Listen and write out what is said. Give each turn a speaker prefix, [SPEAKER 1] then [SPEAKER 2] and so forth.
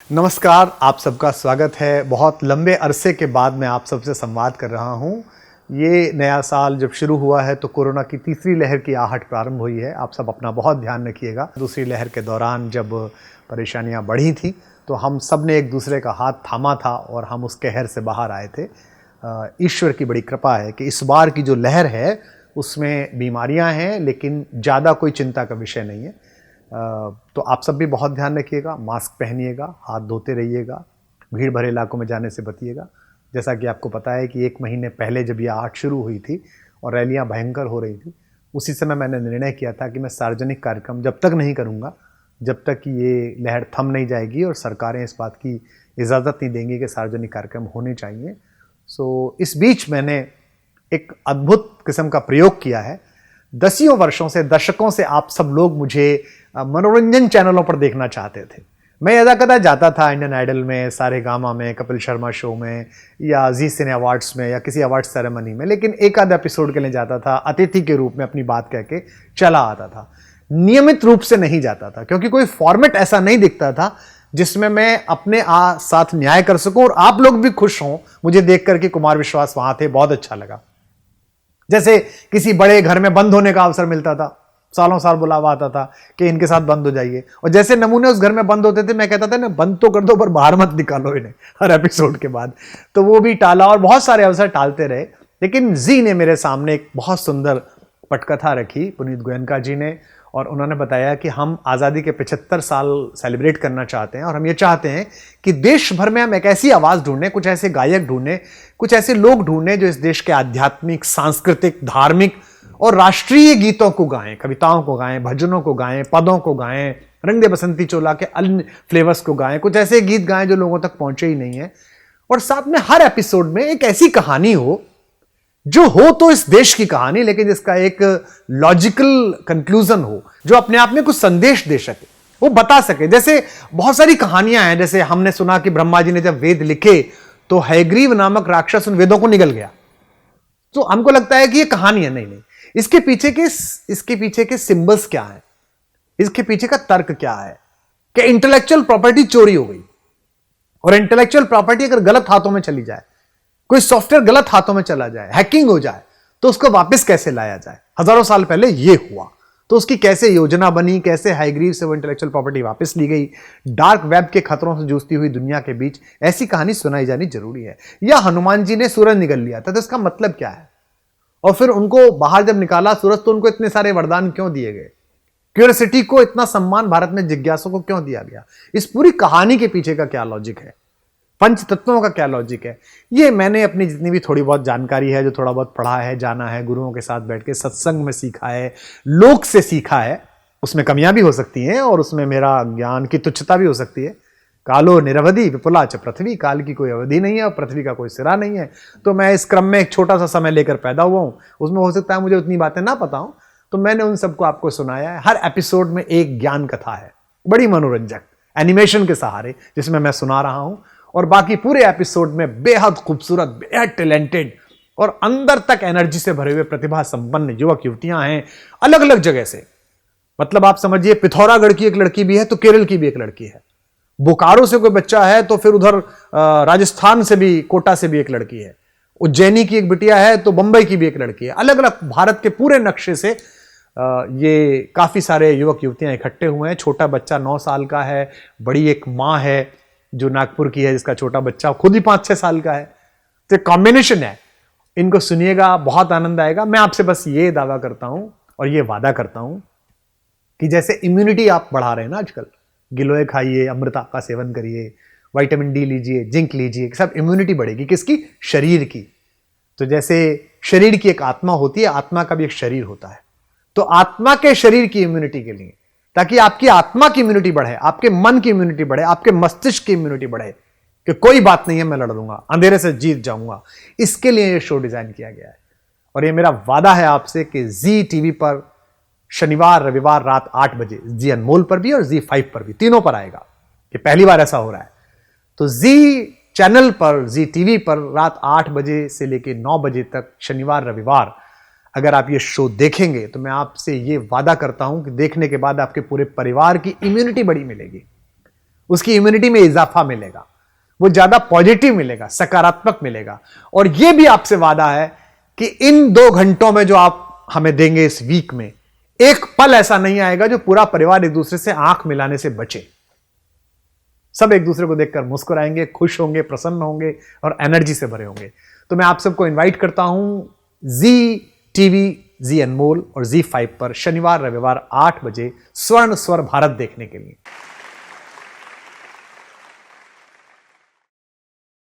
[SPEAKER 1] नमस्कार, आप सबका स्वागत है। बहुत लंबे अरसे के बाद मैं आप सबसे संवाद कर रहा हूँ। ये नया साल जब शुरू हुआ है तो कोरोना की तीसरी लहर की आहट प्रारंभ हुई है। आप सब अपना बहुत ध्यान रखिएगा। दूसरी लहर के दौरान जब परेशानियाँ बढ़ी थी तो हम सब ने एक दूसरे का हाथ थामा था और हम उस कहर से बाहर आए थे। ईश्वर की बड़ी कृपा है कि इस बार की जो लहर है उसमें बीमारियाँ हैं, लेकिन ज़्यादा कोई चिंता का विषय नहीं है। तो आप सब भी बहुत ध्यान रखिएगा, मास्क पहनिएगा, हाथ धोते रहिएगा, भीड़ भरे इलाकों में जाने से बचिएगा। जैसा कि आपको पता है कि 1 महीने पहले जब ये आहट शुरू हुई थी और रैलियां भयंकर हो रही थी, उसी समय मैंने निर्णय किया था कि मैं सार्वजनिक कार्यक्रम जब तक नहीं करूँगा, जब तक कि ये लहर थम नहीं जाएगी और सरकारें इस बात की इजाज़त नहीं देंगी कि सार्वजनिक कार्यक्रम होने चाहिए। इस बीच मैंने एक अद्भुत किस्म का प्रयोग किया है। दसियों वर्षों से, दशकों से आप सब लोग मुझे मनोरंजन चैनलों पर देखना चाहते थे। मैं यदा-कदा जाता था इंडियन आइडल में, सारेगामा में, कपिल शर्मा शो में या जी सिने अवार्ड्स में या किसी अवार्ड सेरेमनी में, लेकिन एक आध एपिसोड के लिए जाता था, अतिथि के रूप में अपनी बात कह के चला आता था। नियमित रूप से नहीं जाता था क्योंकि कोई फॉर्मेट ऐसा नहीं दिखता था जिसमें मैं अपने साथ न्याय कर सकूं और आप लोग भी खुश हों। मुझे देख करके कुमार विश्वास वहां थे, बहुत अच्छा लगा। जैसे किसी बड़े घर में बंद होने का अवसर मिलता था, सालों साल बुलावा आता था कि इनके साथ बंद हो जाइए, और जैसे नमूने उस घर में बंद होते थे मैं कहता था ना, बंद तो कर दो पर बाहर मत निकालो इन्हें हर एपिसोड के बाद। तो वो भी टाला और बहुत सारे अवसर टालते रहे। लेकिन जी ने मेरे सामने एक बहुत सुंदर पटकथा रखी, पुनीत गोयनका जी ने, और उन्होंने बताया कि हम आज़ादी के 75 साल सेलिब्रेट करना चाहते हैं और हम ये चाहते हैं कि देश भर में हम एक ऐसी आवाज़ ढूंढें, कुछ ऐसे गायक ढूंढें, कुछ ऐसे लोग ढूंढें जो इस देश के आध्यात्मिक, सांस्कृतिक, धार्मिक और राष्ट्रीय गीतों को गाएं, कविताओं को गाएं, भजनों को गाएं, पदों को गाएं, रंग दे बसंती चोला के अन्य फ्लेवर्स को गाएं, कुछ ऐसे गीत गाएं जो लोगों तक पहुंचे ही नहीं है। और साथ में हर एपिसोड में एक ऐसी कहानी हो जो हो तो इस देश की कहानी, लेकिन जिसका एक लॉजिकल कंक्लूजन हो, जो अपने आप में कुछ संदेश दे सके, वो बता सके। जैसे बहुत सारी कहानियां हैं, जैसे हमने सुना कि ब्रह्मा जी ने जब वेद लिखे तो हयग्रीव नामक राक्षस उन वेदों को निगल गया। तो हमको लगता है कि ये कहानी है, नहीं नहीं, इसके पीछे के सिंबल्स क्या है, इसके पीछे का तर्क क्या है कि इंटेलेक्चुअल प्रॉपर्टी चोरी हो गई, और इंटेलेक्चुअल प्रॉपर्टी अगर गलत हाथों में चली जाए, कोई सॉफ्टवेयर गलत हाथों में चला जाए, हैकिंग हो जाए, तो उसको वापस कैसे लाया जाए। हजारों साल पहले यह हुआ, तो उसकी कैसे योजना बनी, कैसे हाइग्रीव से वो इंटेलेक्चुअल प्रॉपर्टी वापस ली गई, डार्क वेब के खतरों से जूझती हुई दुनिया के बीच ऐसी कहानी सुनाई जानी जरूरी है। या हनुमान जी ने सूरज निगल लिया था, तो इसका मतलब क्या है, और फिर उनको बाहर जब निकाला सूरज तो उनको इतने सारे वरदान क्यों दिए गए, क्यूरियोसिटी को इतना सम्मान भारत में जिज्ञासु को क्यों दिया गया, इस पूरी कहानी के पीछे का क्या लॉजिक है, पंच तत्वों का क्या लॉजिक है। ये मैंने अपनी जितनी भी थोड़ी बहुत जानकारी है, जो थोड़ा बहुत पढ़ा है, जाना है, गुरुओं के साथ बैठ के सत्संग में सीखा है, लोक से सीखा है। उसमें कमियां भी हो सकती हैं और उसमें मेरा ज्ञान की तुच्छता भी हो सकती है। कालो निरवधि विपुला च पृथ्वी, काल की कोई अवधि नहीं है और पृथ्वी का कोई सिरा नहीं है। तो मैं इस क्रम में एक छोटा सा समय लेकर पैदा हुआ हूं, उसमें हो सकता है मुझे उतनी बातें ना पता हूं, तो मैंने उन सबको आपको सुनाया है। हर एपिसोड में एक ज्ञान कथा है, बड़ी मनोरंजक, एनिमेशन के सहारे, जिसमें मैं सुना रहा हूं, और बाकी पूरे एपिसोड में बेहद खूबसूरत, बेहद टैलेंटेड और अंदर तक एनर्जी से भरे हुए प्रतिभा संपन्न युवक युवतियां हैं, अलग अलग जगह से। मतलब आप समझिए, पिथौरागढ़ की एक लड़की भी है तो केरल की भी एक लड़की है, बोकारो से कोई बच्चा है तो फिर उधर राजस्थान से भी, कोटा से भी एक लड़की है, उज्जैनी की एक बिटिया है तो बंबई की भी एक लड़की है। अलग अलग भारत के पूरे नक्शे से ये काफी सारे युवक युवतियां इकट्ठे हुए हैं। छोटा बच्चा 9 साल का है, बड़ी एक माँ है जो नागपुर की है, जिसका छोटा बच्चा खुद ही 5-6 साल का है। तो कॉम्बिनेशन है, इनको सुनिएगा, बहुत आनंद आएगा। मैं आपसे बस ये दावा करता हूं और ये वादा करता हूं कि जैसे इम्यूनिटी आप बढ़ा रहे हैं ना आजकल, गिलोय खाइए, अमृता का सेवन करिए, विटामिन डी लीजिए, जिंक लीजिए, सब इम्यूनिटी बढ़ेगी। किसकी? शरीर की। तो जैसे शरीर की एक आत्मा होती है, आत्मा का भी एक शरीर होता है, तो आत्मा के शरीर की इम्यूनिटी के लिए, ताकि आपकी आत्मा की इम्यूनिटी बढ़े, आपके मन की इम्यूनिटी बढ़े, आपके मस्तिष्क की इम्यूनिटी बढ़े, कि कोई बात नहीं है, मैं लड़ लूंगा, अंधेरे से जीत जाऊंगा, इसके लिए यह शो डिजाइन किया गया है। और यह मेरा वादा है आपसे कि जी टीवी पर शनिवार रविवार रात 8 बजे, जी अनमोल पर भी और जी5 पर भी, तीनों पर आएगा। ये पहली बार ऐसा हो रहा है। तो जी चैनल पर, जी टीवी पर रात 8 बजे से लेकर 9 बजे तक शनिवार रविवार अगर आप ये शो देखेंगे तो मैं आपसे ये वादा करता हूं कि देखने के बाद आपके पूरे परिवार की इम्यूनिटी बड़ी मिलेगी। उसकी इम्यूनिटी में इजाफा मिलेगा, वो ज्यादा पॉजिटिव मिलेगा, सकारात्मक मिलेगा। और यह भी आपसे वादा है कि इन 2 घंटों में जो आप हमें देंगे इस वीक में, एक पल ऐसा नहीं आएगा जो पूरा परिवार एक दूसरे से आंख मिलाने से बचे। सब एक दूसरे को देखकर मुस्कुराएंगे, खुश होंगे, प्रसन्न होंगे और एनर्जी से भरे होंगे। तो मैं आप सबको इनवाइट करता हूं जी टीवी, जी अनमोल और जी5 पर शनिवार रविवार 8 बजे स्वर्ण स्वर भारत देखने के लिए।